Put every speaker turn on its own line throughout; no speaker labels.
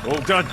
All done.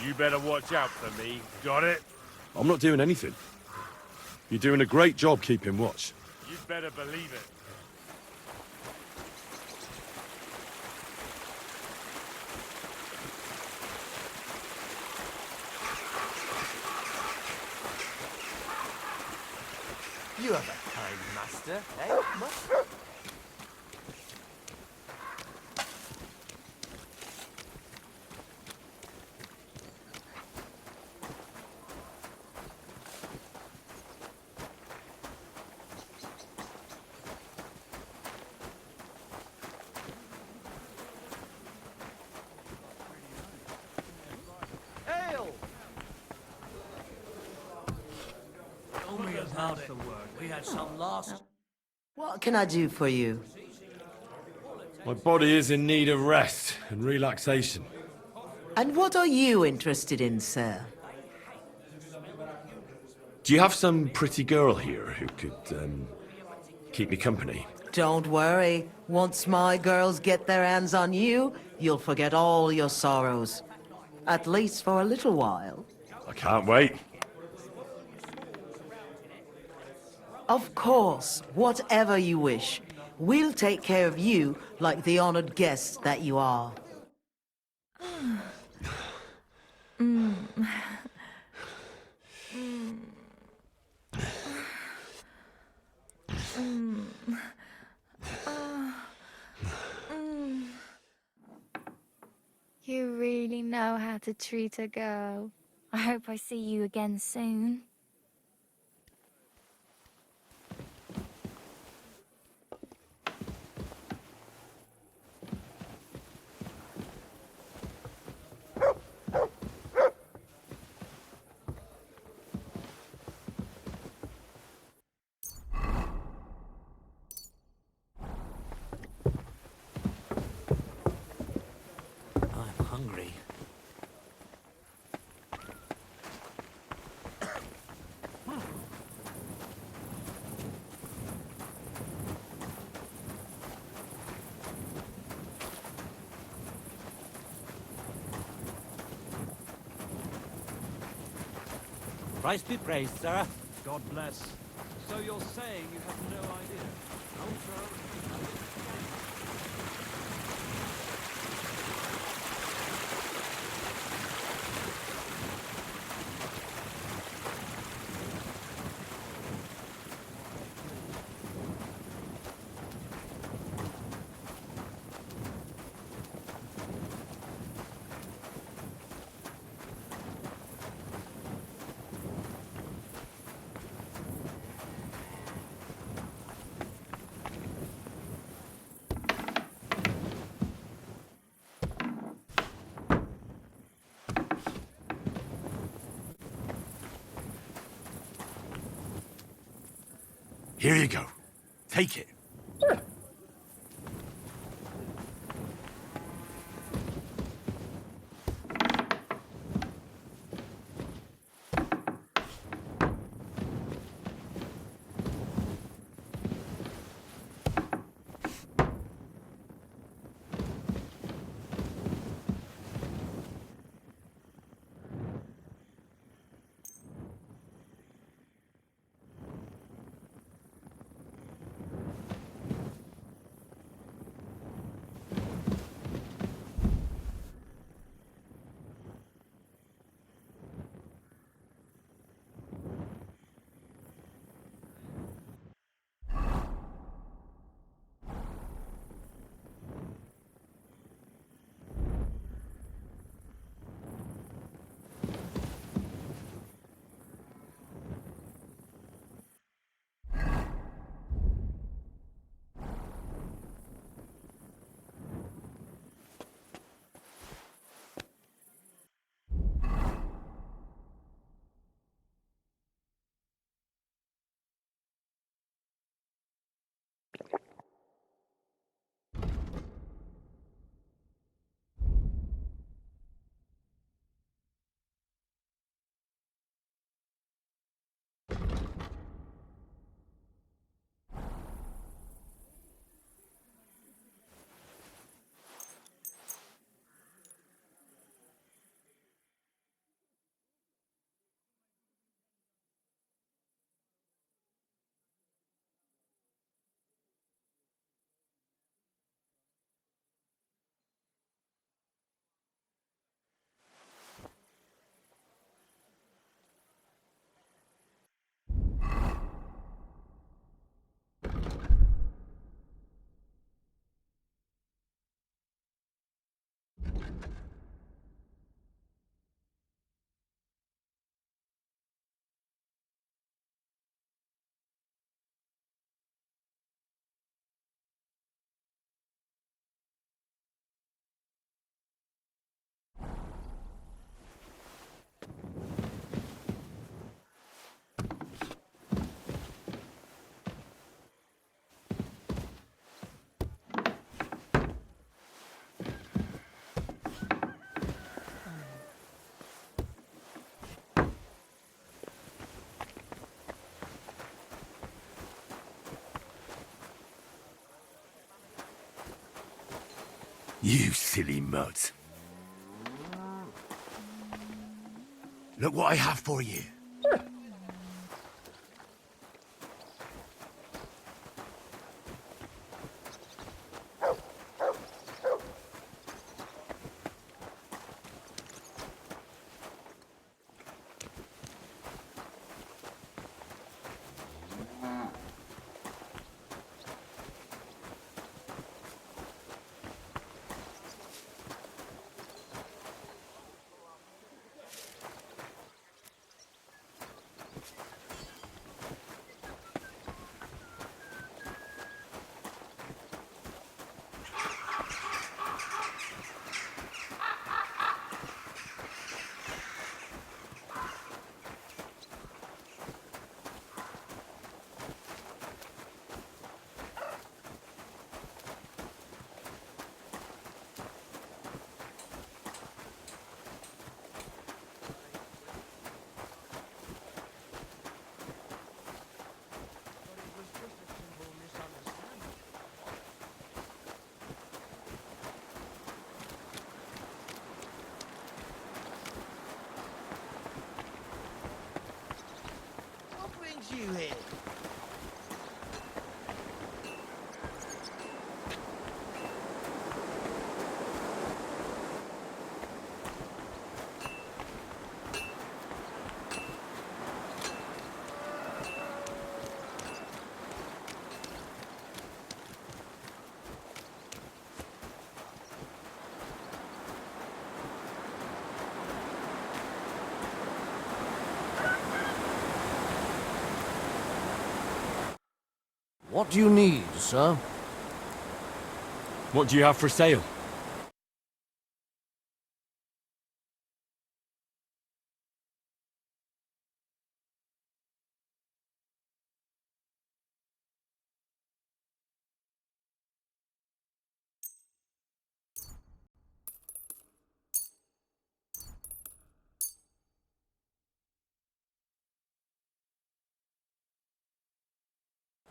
You better watch out for me. Got it?
I'm not doing anything. You're doing a great job keeping watch.
You'd better believe it.
You have a kind master, eh, Musk? Ale!
Only about the work. We had some lost.
What can I do for you?
My body is in need of rest and relaxation.
And what are you interested in, sir?
Do you have some pretty girl here who could, keep me company?
Don't worry. Once my girls get their hands on you, you'll forget all your sorrows. At least for a little while.
I can't wait.
Of course, whatever you wish. We'll take care of you like the honored guests that you are.
You really know how to treat a girl. I hope I see you again soon.
I'm hungry.
Christ be praised, sir.
God bless. So you're saying you have no idea? No, sir.
Here you go. Take it. You silly mutt. Look what I have for you.
you here?
What do you need, sir?
What do you have for sale?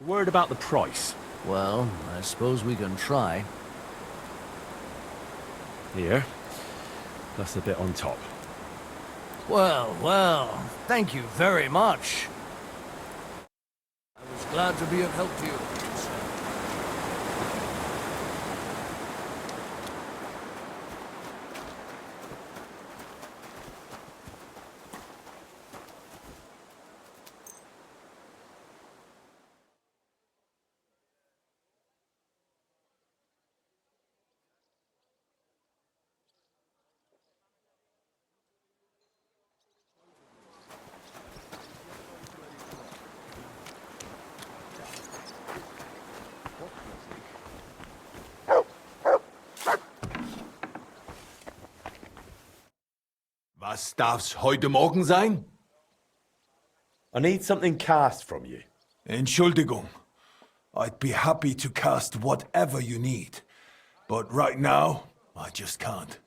Word about the price.
Well, I suppose we can try.
Here. That's a bit on top.
Well, well, thank you very much. I was glad to be of help to you, sir.
Was darf's heute Morgen sein?
I need something cast from you.
Entschuldigung. I'd be happy to cast whatever you need. But right now, I just can't.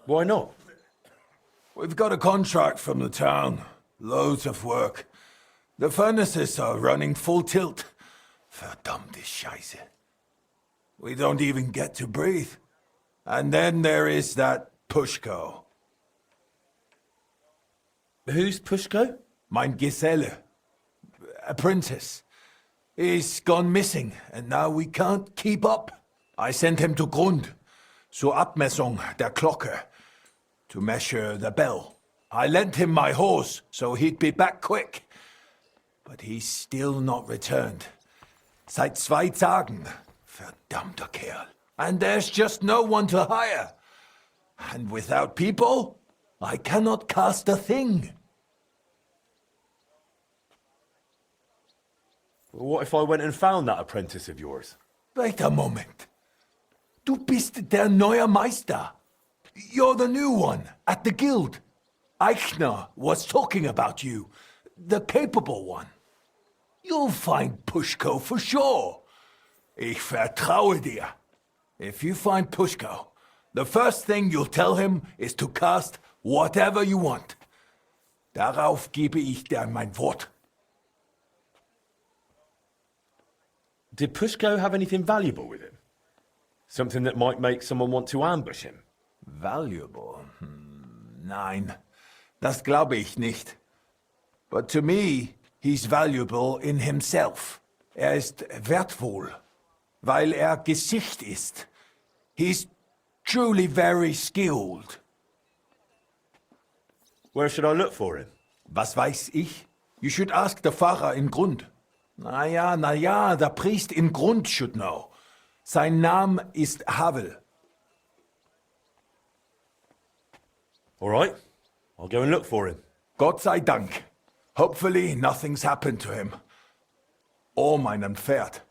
Why not?
We've got a contract from the town. Loads of work. The furnaces are running full tilt. Verdammte Scheiße. We don't even get to breathe. And then there is that Pushko.
Who's Pushko?
Mein Geselle. Apprentice. He's gone missing, and now we can't keep up. I sent him to Grund, zur Abmessung der Glocke, to measure the bell. I lent him my horse, so he'd be back quick. But he's still not returned. Seit 2 Tagen. Verdammter Kerl. And there's just no one to hire. And without people, I cannot cast a thing.
Well, what if I went and found that apprentice of yours?
Wait a moment. Du bist der neue Meister. You're the new one at the guild. Eichner was talking about you, the capable one. You'll find Pushko for sure. Ich vertraue dir. If you find Pushko, the first thing you'll tell him is to cast whatever you want. Darauf gebe ich dir mein Wort.
Did Pushko have anything valuable with him? Something that might make someone want to ambush him?
Valuable? Nein, das glaube ich nicht. But to me, he's valuable in himself. Ist wertvoll, weil Gesicht ist. He's truly very skilled.
Where should I look for him?
Was weiß ich? You should ask the Pfarrer in Grund. Na ja, der Priest in Grund should know. Sein Name ist Havel.
All right, I'll go and look for him.
Gott sei Dank. Hopefully nothing's happened to him. Or meinem Pferd.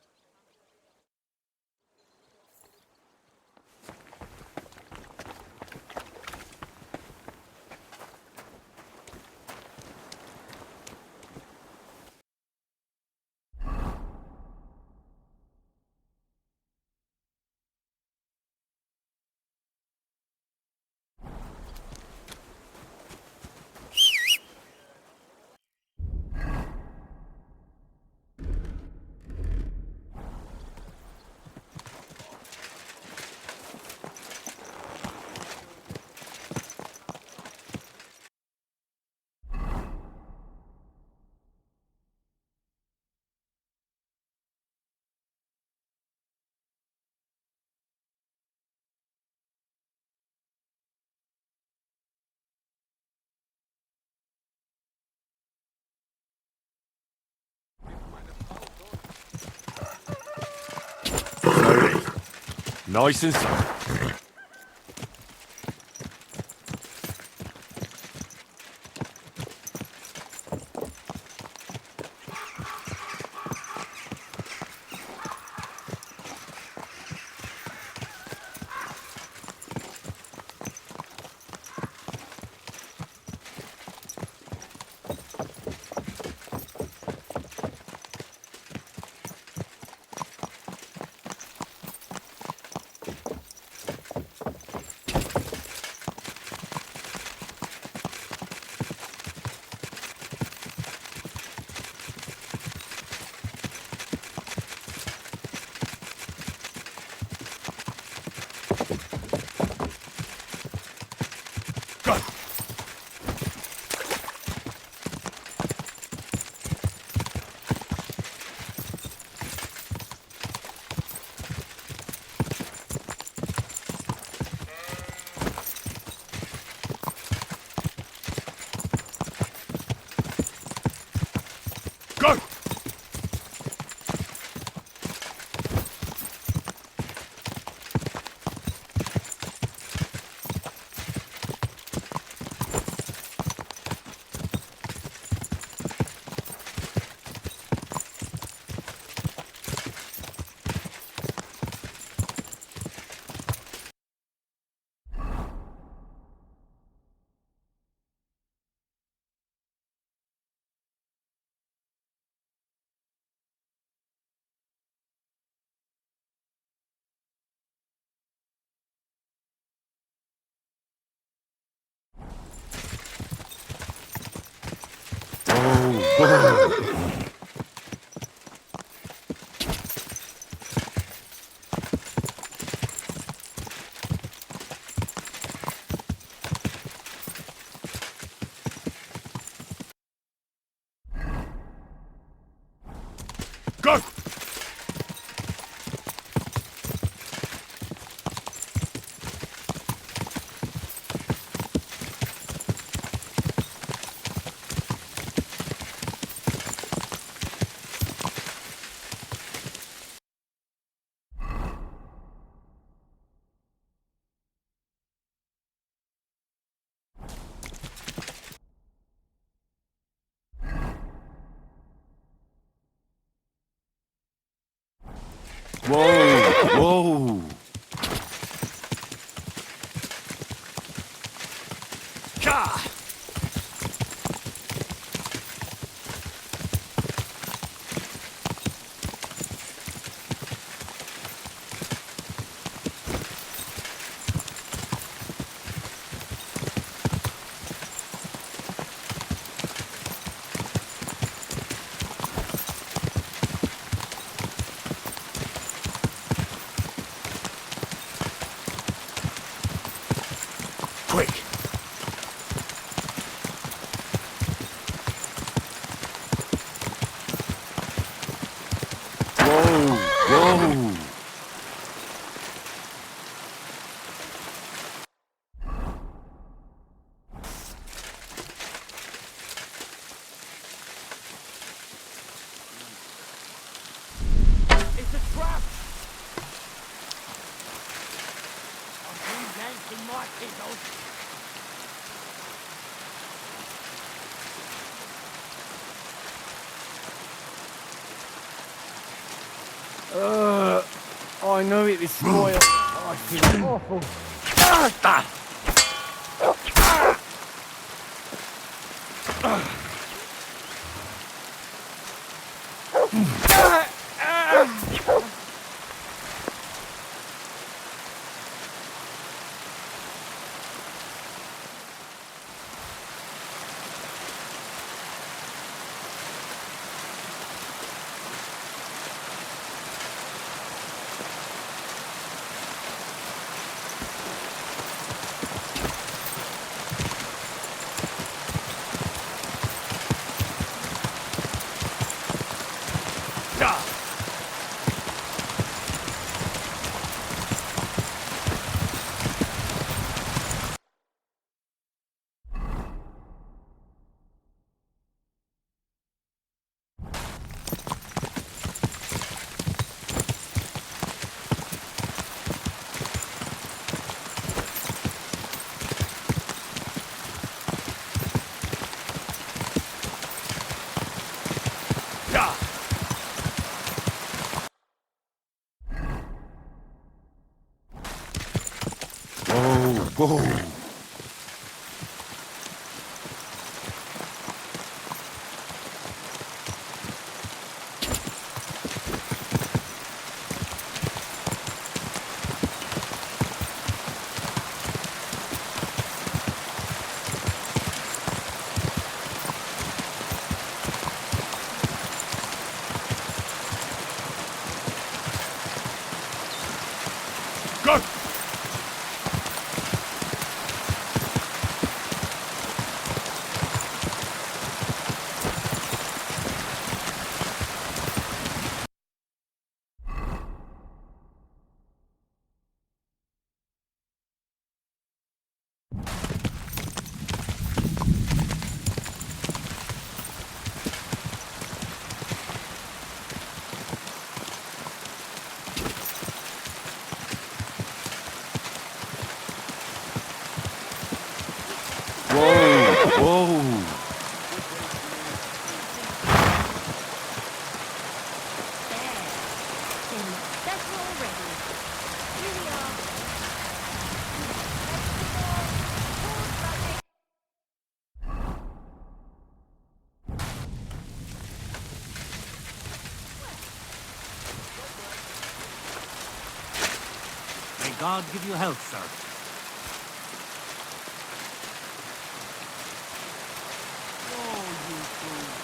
Nice and slow. Go! Go! Whoa! Whoa!
Ka!
Quick!
Whoa! Whoa!
It's a trap! I've been dancing my fiddle.
I know it is spoiled. I feel awful.
Ka!
Whoa.
Go!
That's all ready. Here we are.
May God give you health, sir. Oh, you fool.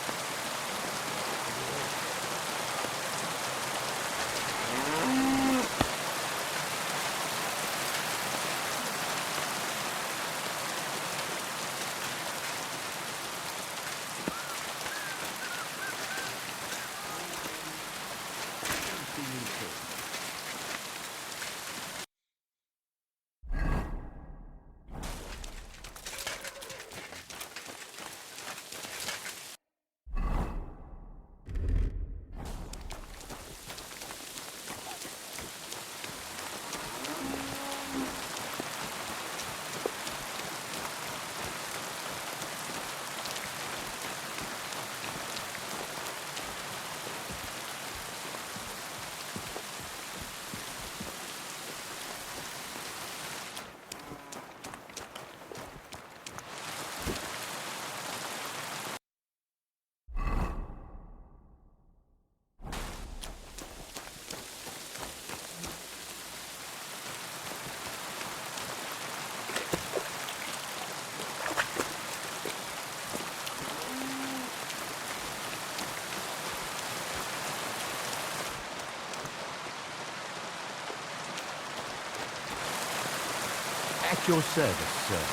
At your service, sir.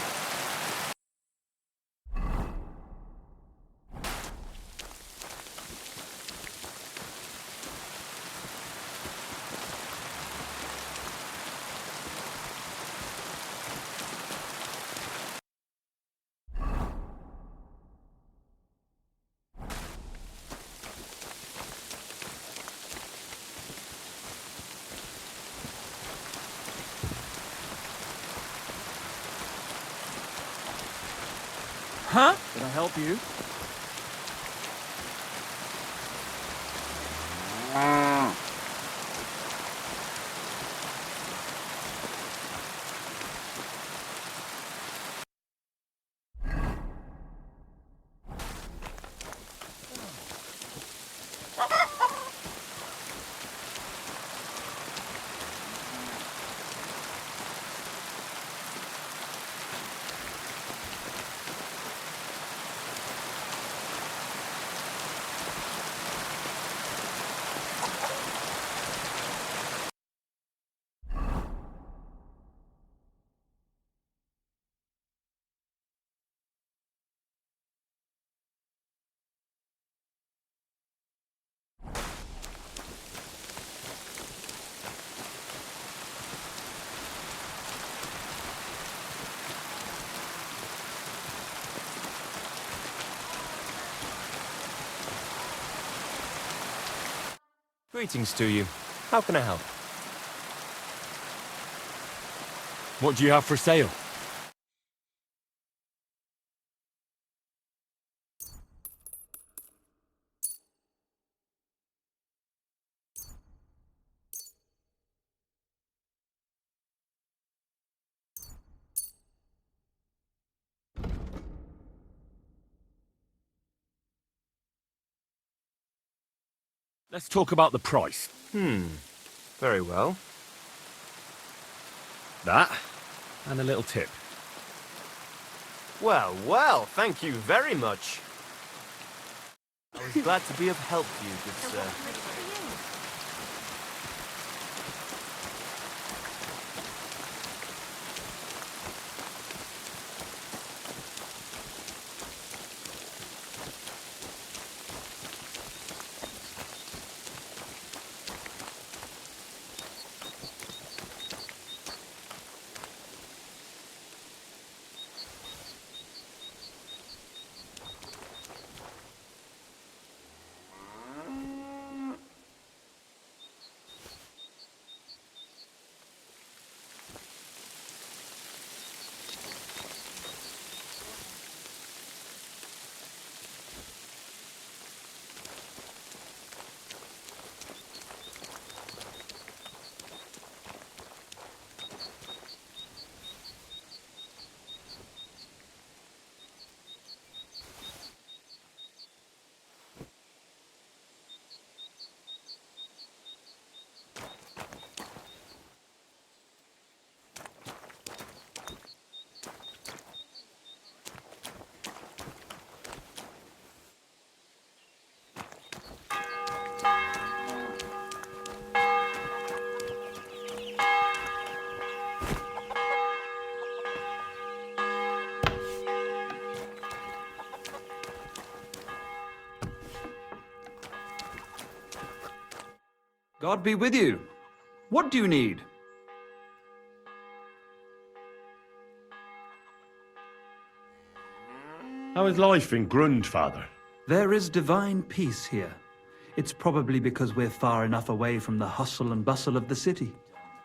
Huh? Can I help you?
Greetings to you. How can I help?
What do you have for sale? Let's talk about the price.
Very well.
That, and a little tip.
Well, well, thank you very much. I was glad to be of help to you, good sir.
God be with you. What do you need?
How is life in Grund, Father?
There is divine peace here. It's probably because we're far enough away from the hustle and bustle of the city.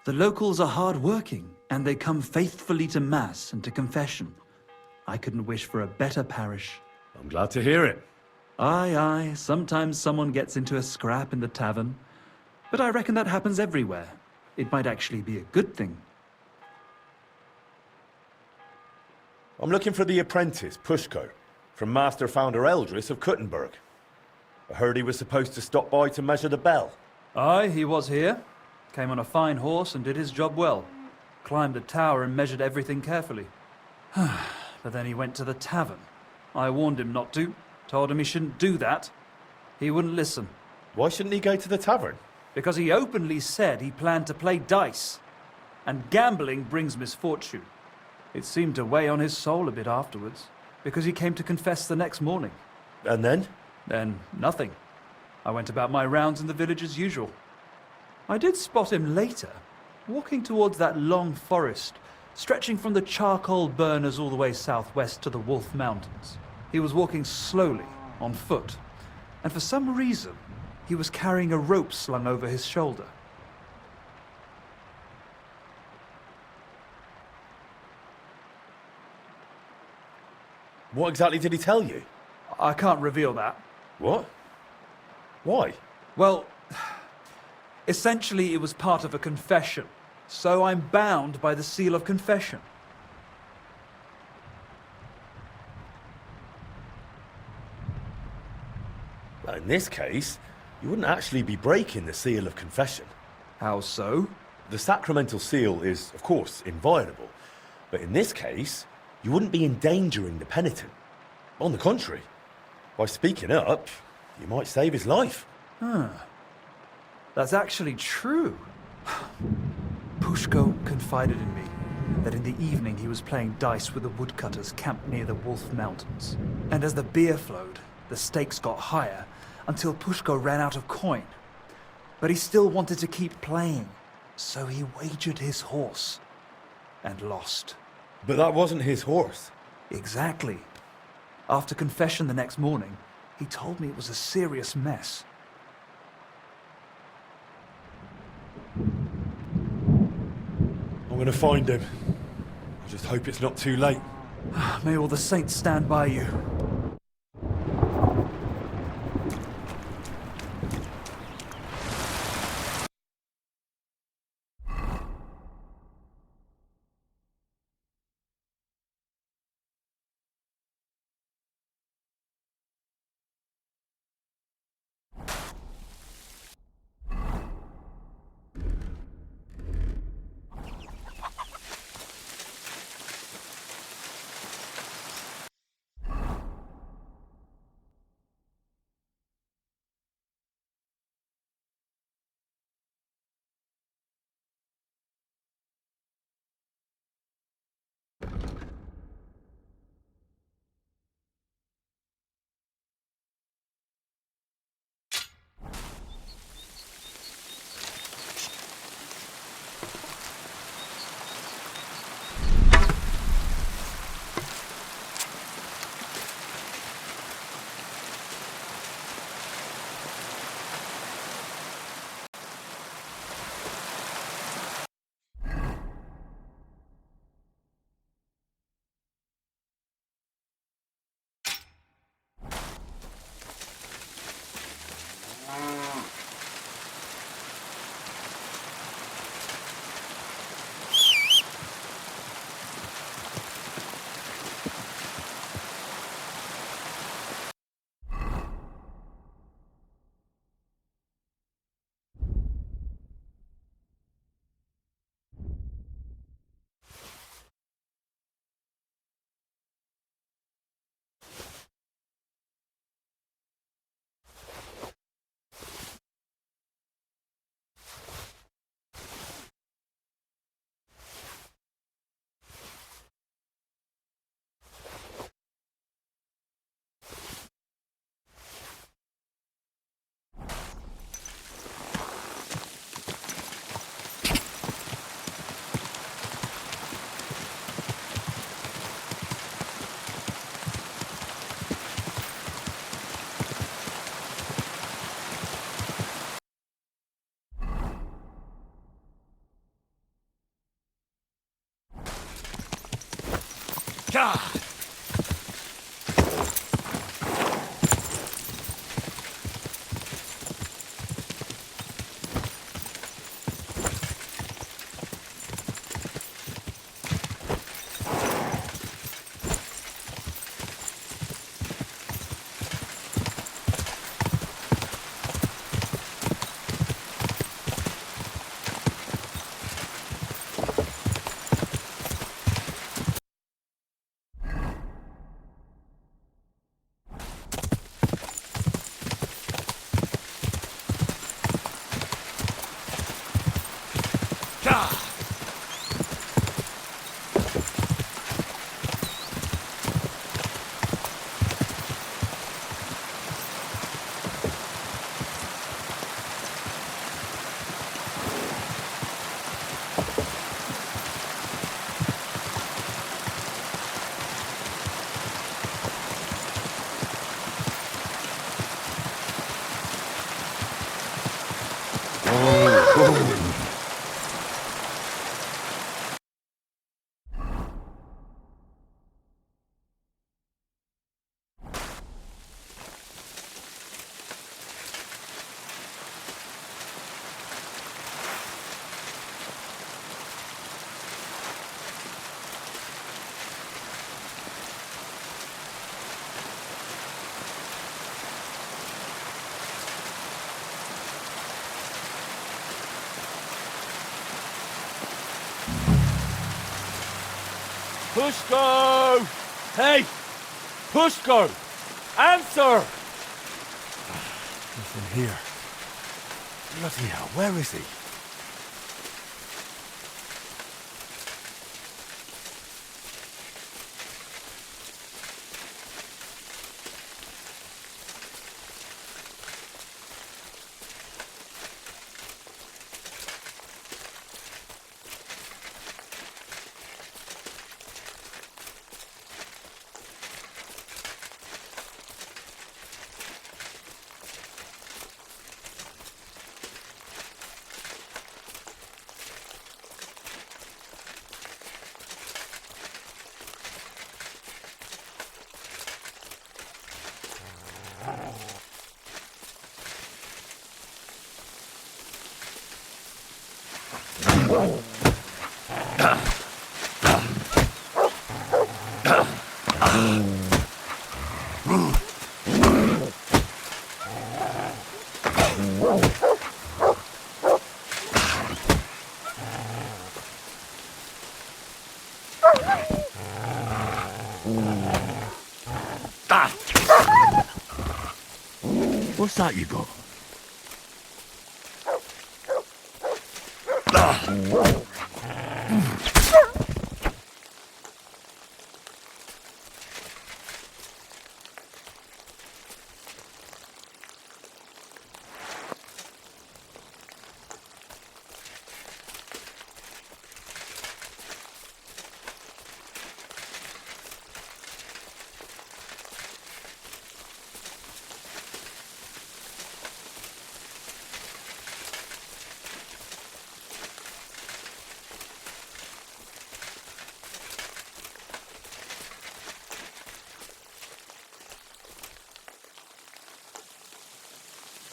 The locals are hard-working, and they come faithfully to Mass and to confession. I couldn't wish for a better parish.
I'm glad to hear it.
Aye, aye, sometimes someone gets into a scrap in the tavern. But I reckon that happens everywhere. It might actually be a good thing.
I'm looking for the apprentice, Pushko, from Master Founder Eldris of Kuttenberg. I heard he was supposed to stop by to measure the bell.
Aye, he was here. Came on a fine horse and did his job well. Climbed the tower and measured everything carefully. But then he went to the tavern. I warned him not to. Told him he shouldn't do that. He wouldn't listen.
Why shouldn't he go to the tavern?
Because he openly said he planned to play dice. And gambling brings misfortune. It seemed to weigh on his soul a bit afterwards, because he came to confess the next morning.
And then?
Then nothing. I went about my rounds in the village as usual. I did spot him later, walking towards that long forest, stretching from the charcoal burners all the way southwest to the Wolf Mountains. He was walking slowly, on foot, and for some reason, he was carrying a rope slung over his shoulder.
What exactly did he tell you?
I can't reveal that.
What? Why?
Well, essentially it was part of a confession, so I'm bound by the seal of confession.
Well, in this case, you wouldn't actually be breaking the seal of confession.
How so?
The sacramental seal is, of course, inviolable. But in this case, you wouldn't be endangering the penitent. On the contrary, by speaking up, you might save his life.
That's actually true. Pushko confided in me that in the evening he was playing dice with the woodcutters camped near the Wolf Mountains. And as the beer flowed, the stakes got higher until Pushko ran out of coin. But he still wanted to keep playing, so he wagered his horse and lost.
But that wasn't his horse.
Exactly. After confession the next morning, he told me it was a serious mess.
I'm gonna find him. I just hope it's not too late.
May all the saints stand by you.
Pushko! Hey! Pushko! Answer!
Nothing here. Bloody hell, where is he?
What's that you got?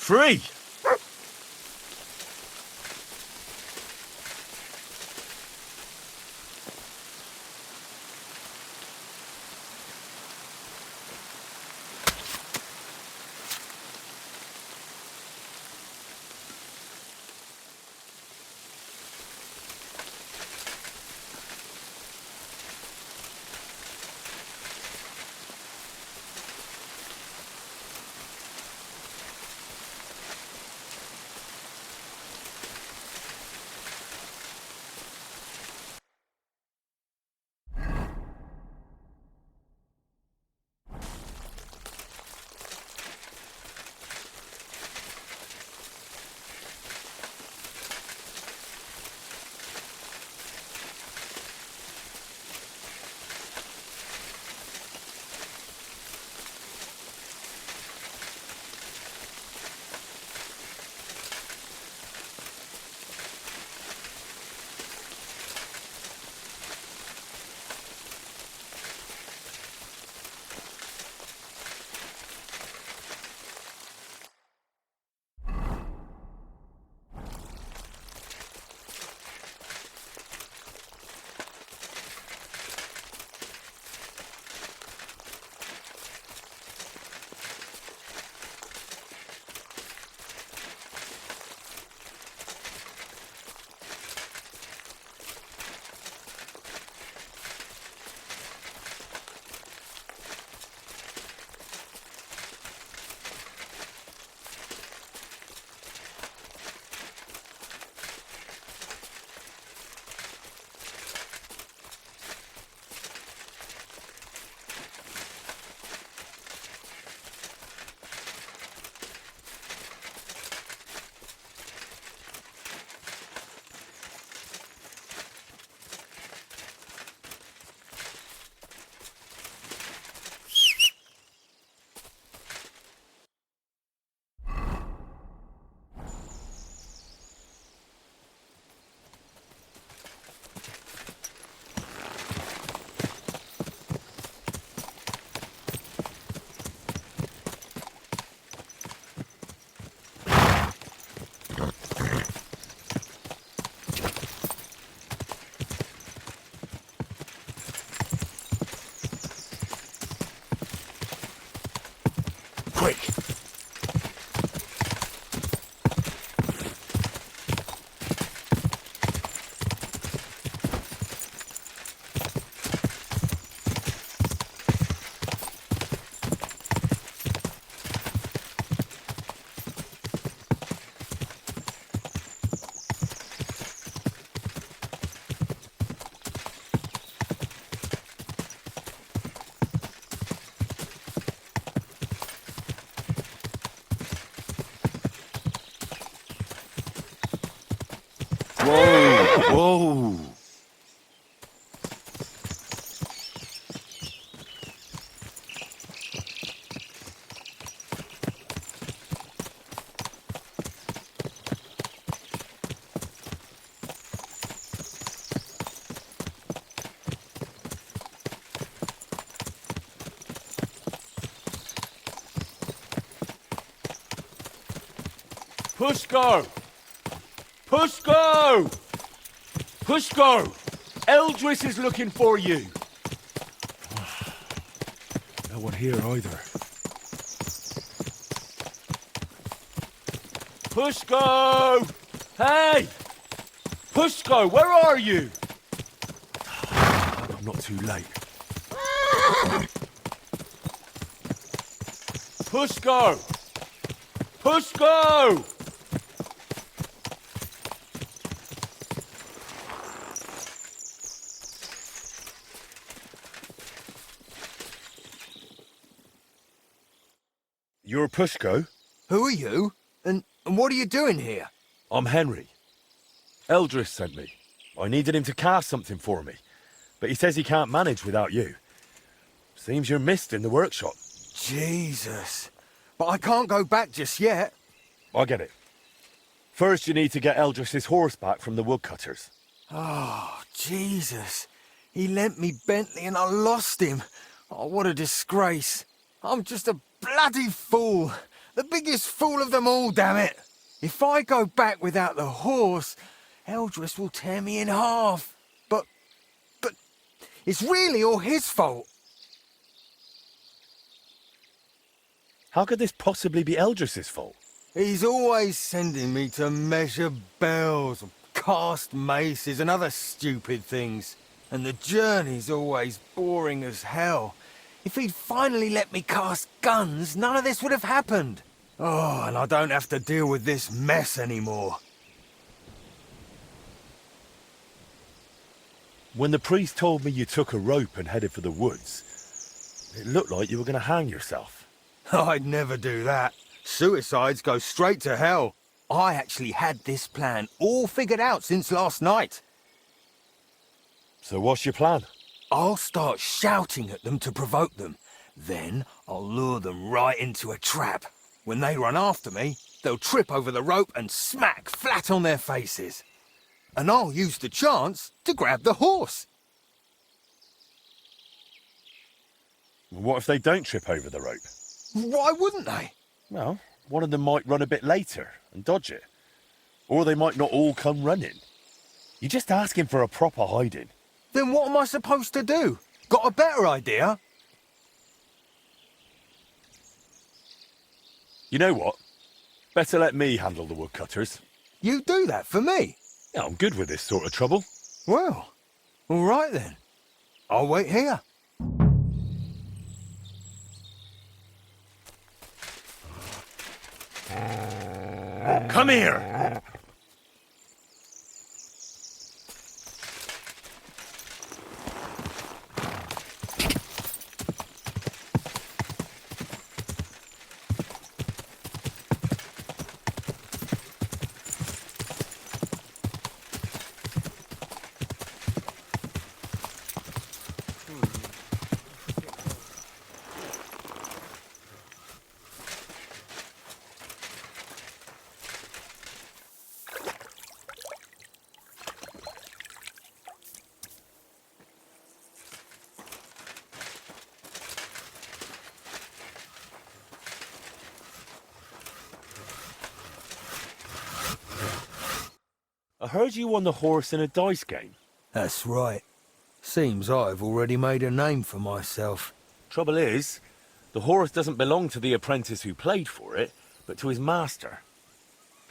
Free! Whoa!
Pushko! Pushko! Pushko! Eldris is looking for you.
No one here either.
Pushko! Hey! Pushko, where are you?
I'm not too late.
Pushko! Pushko!
You're Pushko?
Who are you? And what are you doing here?
I'm Henry. Eldris sent me. I needed him to cast something for me, but he says he can't manage without you. Seems you're missed in the workshop.
Jesus. But I can't go back just yet.
I get it. First, you need to get Eldris's horse back from the woodcutters.
Oh, Jesus. He lent me Bentley and I lost him. Oh, what a disgrace. I'm just a bloody fool. The biggest fool of them all, damn it. If I go back without the horse, Eldris will tear me in half. But it's really all his fault.
How could this possibly be Eldris's fault?
He's always sending me to measure bells, cast maces and other stupid things. And the journey's always boring as hell. If he'd finally let me cast guns, none of this would have happened. Oh, and I don't have to deal with this mess anymore.
When the priest told me you took a rope and headed for the woods, it looked like you were going to hang yourself.
I'd never do that. Suicides go straight to hell. I actually had this plan all figured out since last night.
So what's your plan?
I'll start shouting at them to provoke them. Then I'll lure them right into a trap. When they run after me, they'll trip over the rope and smack flat on their faces. And I'll use the chance to grab the horse.
What if they don't trip over the rope?
Why wouldn't they?
Well, one of them might run a bit later and dodge it. Or they might not all come running. You're just asking for a proper hiding.
Then what am I supposed to do? Got a better idea?
You know what? Better let me handle the woodcutters.
You do that for me?
Yeah, I'm good with this sort of trouble.
Well, all right then. I'll wait here.
Come here! I heard you won the horse in a dice game.
That's right. Seems I've already made a name for myself.
Trouble is, the horse doesn't belong to the apprentice who played for it, but to his master.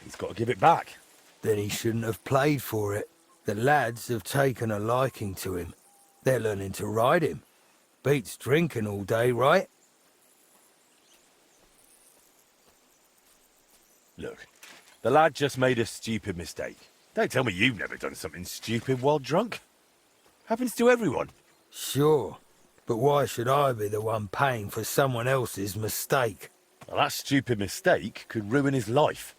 He's got to give it back.
Then he shouldn't have played for it. The lads have taken a liking to him. They're learning to ride him. Beats drinking all day, right?
Look, the lad just made a stupid mistake. Don't tell me you've never done something stupid while drunk. Happens to everyone.
Sure. But why should I be the one paying for someone else's mistake?
Well, that stupid mistake could ruin his life.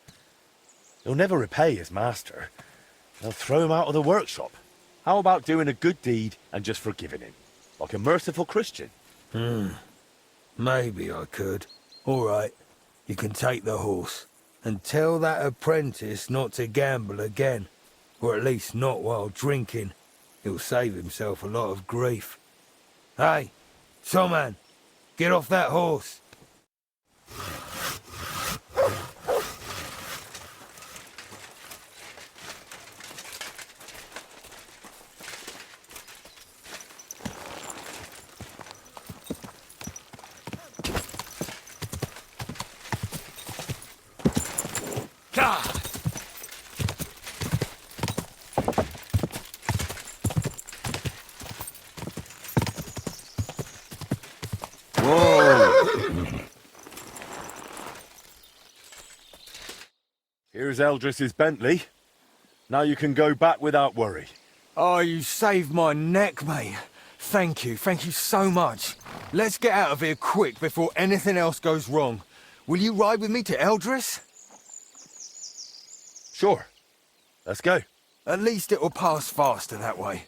He'll never repay his master. They'll throw him out of the workshop. How about doing a good deed and just forgiving him? Like a merciful Christian?
Maybe I could. All right, you can take the horse. And tell that apprentice not to gamble again. Or at least not while drinking. He'll save himself a lot of grief. Hey, Toman, get off that horse.
Here's Eldris's Bentley. Now you can go back without worry.
Oh, you saved my neck, mate. Thank you so much. Let's get out of here quick before anything else goes wrong. Will you ride with me to Eldris?
Sure. Let's go.
At least it'll pass faster that way.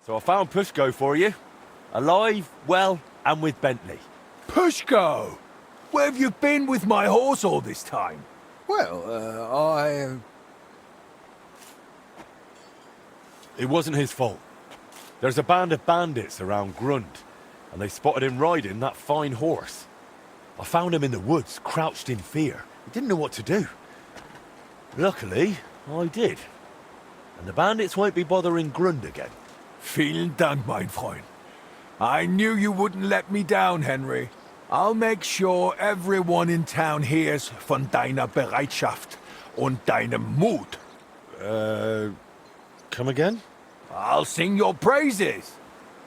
So I found Pushko for you. Alive, well, and with Bentley.
Pushko! Where have you been with my horse all this time?
Well,
It wasn't his fault. There's a band of bandits around Grund, and they spotted him riding that fine horse. I found him in the woods, crouched in fear. He didn't know what to do. Luckily, I did. And the bandits won't be bothering Grund again.
Vielen Dank, mein Freund. I knew you wouldn't let me down, Henry. I'll make sure everyone in town hears von deiner Bereitschaft und deinem Mut.
Come again?
I'll sing your praises.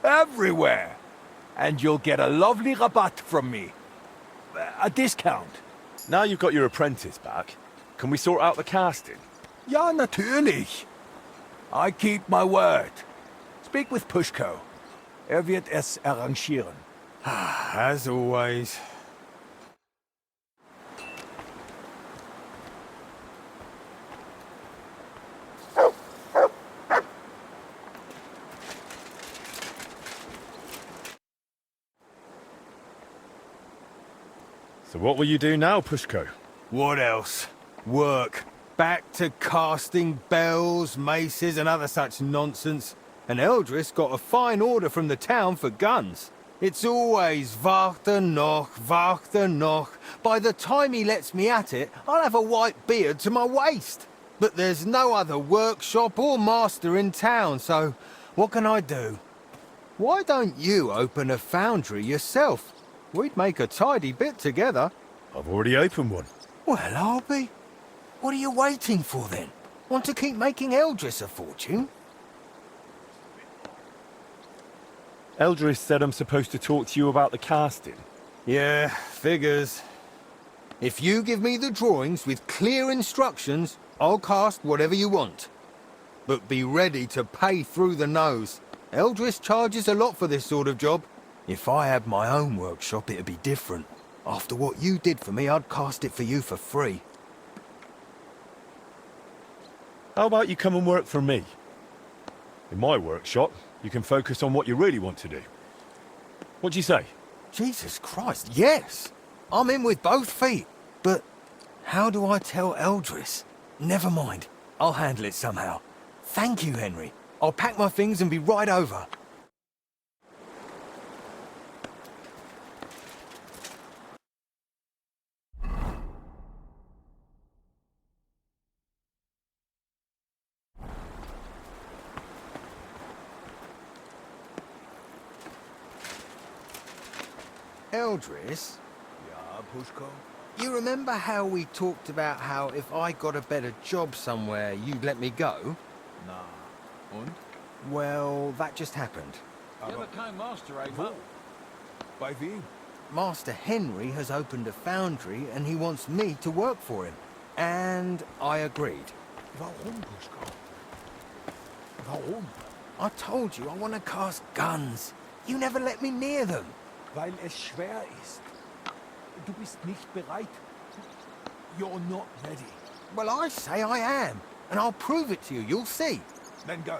Everywhere. And you'll get a lovely rabatt from me. A discount.
Now you've got your apprentice back, can we sort out the casting?
Ja, natürlich. I keep my word. Speak with Pushko. Wird es arrangieren.
as always.
So what will you do now, Pushko?
What else? Work. Back to casting bells, maces, and other such nonsense. And Eldris got a fine order from the town for guns. It's always warte noch, warte noch. By the time he lets me at it, I'll have a white beard to my waist. But there's no other workshop or master in town, so what can I do? Why don't you open a foundry yourself? We'd make a tidy bit together.
I've already opened one.
Well, I'll be. What are you waiting for then? Want to keep making Eldris a fortune?
Eldris said I'm supposed to talk to you about the casting.
Yeah, figures. If you give me the drawings with clear instructions, I'll cast whatever you want. But be ready to pay through the nose. Eldris charges a lot for this sort of job. If I had my own workshop, it'd be different. After what you did for me, I'd cast it for you for free.
How about you come and work for me? In my workshop, you can focus on what you really want to do. What do you say?
Jesus Christ, yes! I'm in with both feet. But how do I tell Eldris? Never mind. I'll handle it somehow. Thank you, Henry. I'll pack my things and be right over. Eldris?
Ja, Pushko?
You remember how we talked about how if I got a better job somewhere, you'd let me go?
Na, und?
Well, that just happened.
Aber wo? Bei wem?
Master Henry has opened a foundry and he wants me to work for him. And I agreed.
Warum, Pushko? Warum?
I told you I want to cast guns. You never let me near them.
Weil es schwer ist. Du bist nicht bereit. You're not ready.
Well, I say I am. And I'll prove it to you. You'll see.
Then go.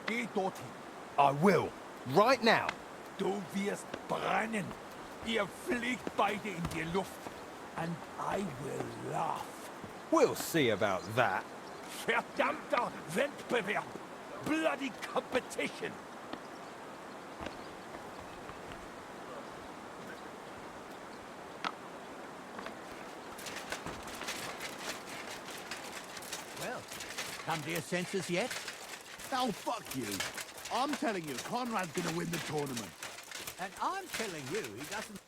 Geh dorthin.
I will. Right now.
Du wirst brennen. Ihr fliegt beide in die Luft. And I will laugh.
We'll see about that.
Verdammter Wettbewerb! Bloody competition!
Well, come to your senses yet?
Oh, fuck you. I'm telling you, Conrad's gonna win the tournament.
And I'm telling you, he doesn't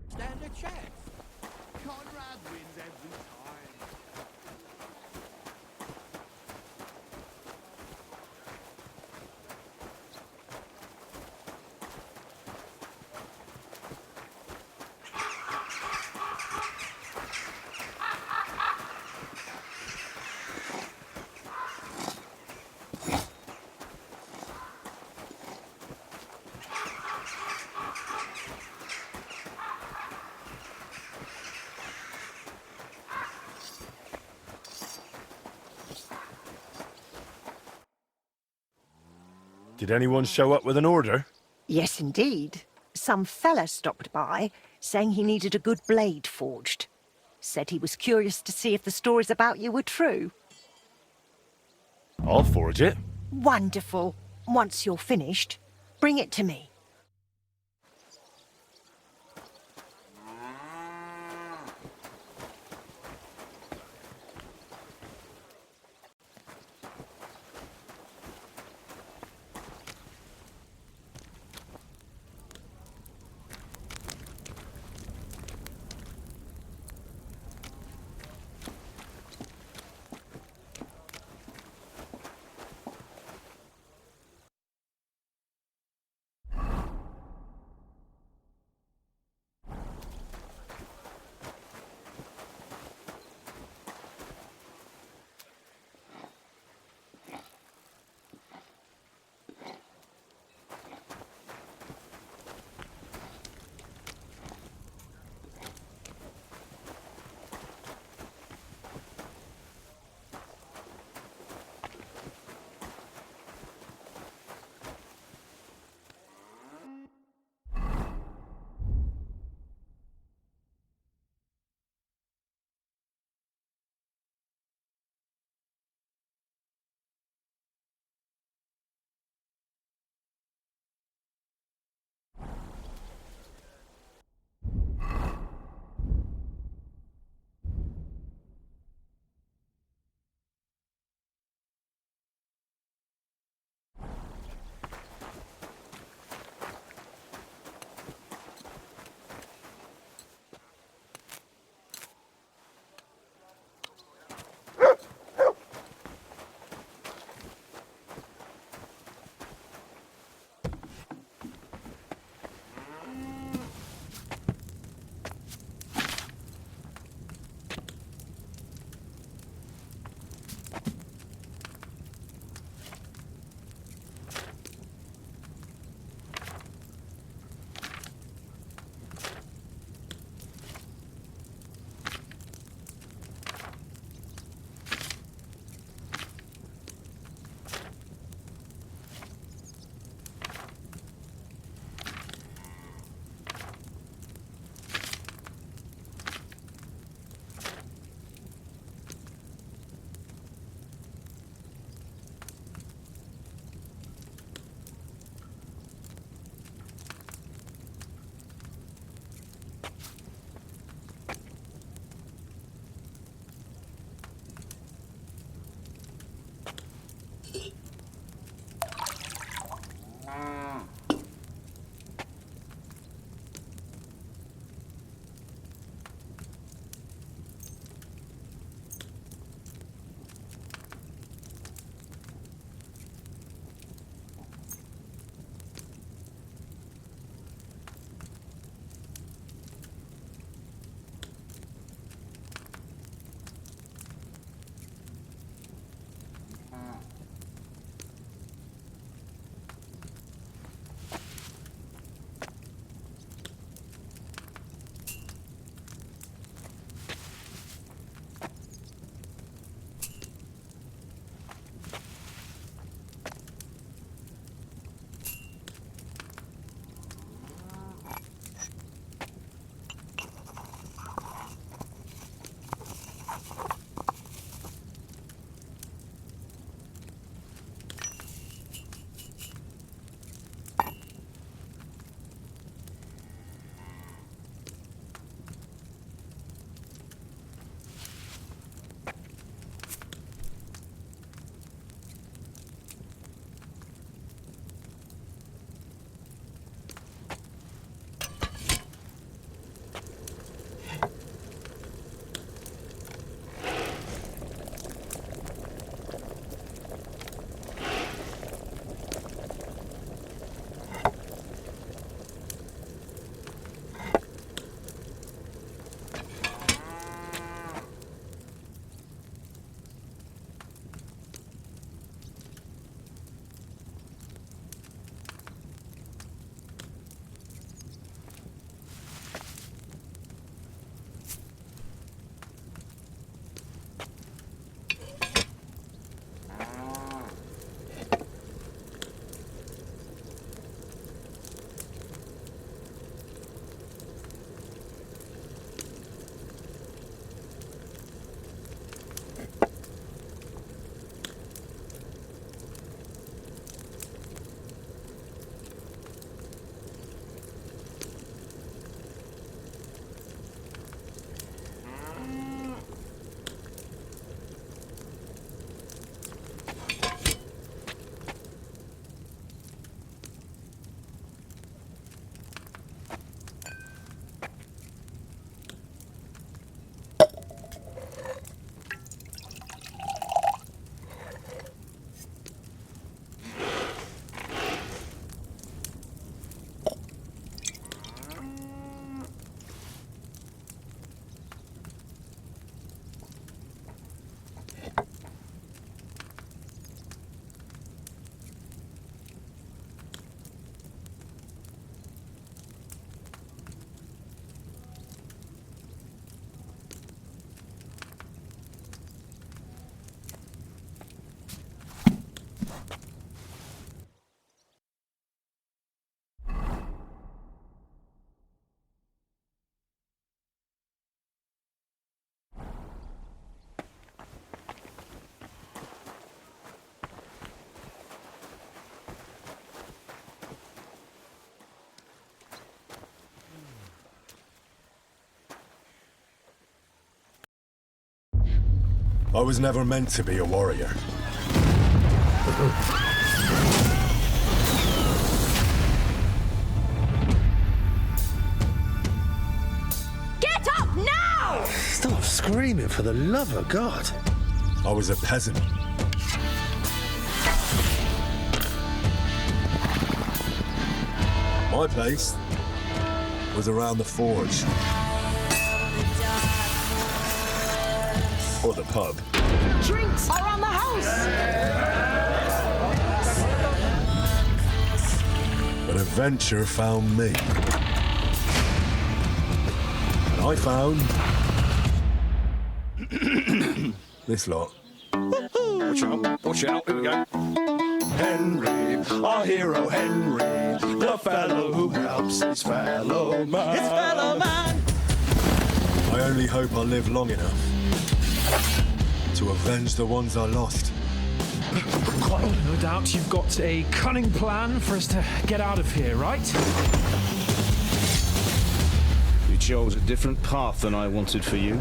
stand a chance.
Conrad wins every time.
Did anyone show up with an order?
Yes, indeed. Some fella stopped by, saying he needed a good blade forged. Said he was curious to see if the stories about you were true.
I'll forge it.
Wonderful. Once you're finished, bring it to me.
I was never meant to be a warrior.
Get up now!
Stop screaming, for the love of God.
I was a peasant. My place was around the forge. Or the pub.
Drinks around the house!
But adventure found me. And I found... this lot.
Watch out, watch out, here we go. Henry, our hero Henry, the fellow who helps his fellow man. His fellow man!
I only hope I live long enough to avenge the ones I lost.
No doubt you've got a cunning plan for us to get out of here, right?
You chose a different path than I wanted for you.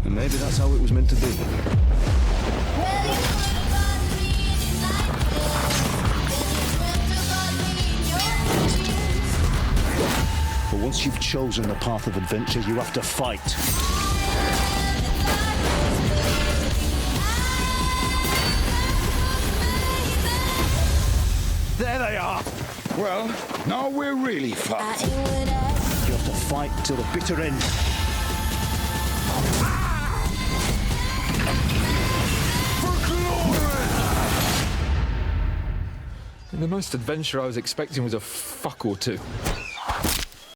And maybe that's how it was meant to be. But once you've chosen the path of adventure, you have to fight. There they are!
Well, now we're really fucked.
You have to fight till the bitter end.
The most adventure I was expecting was a fuck or two.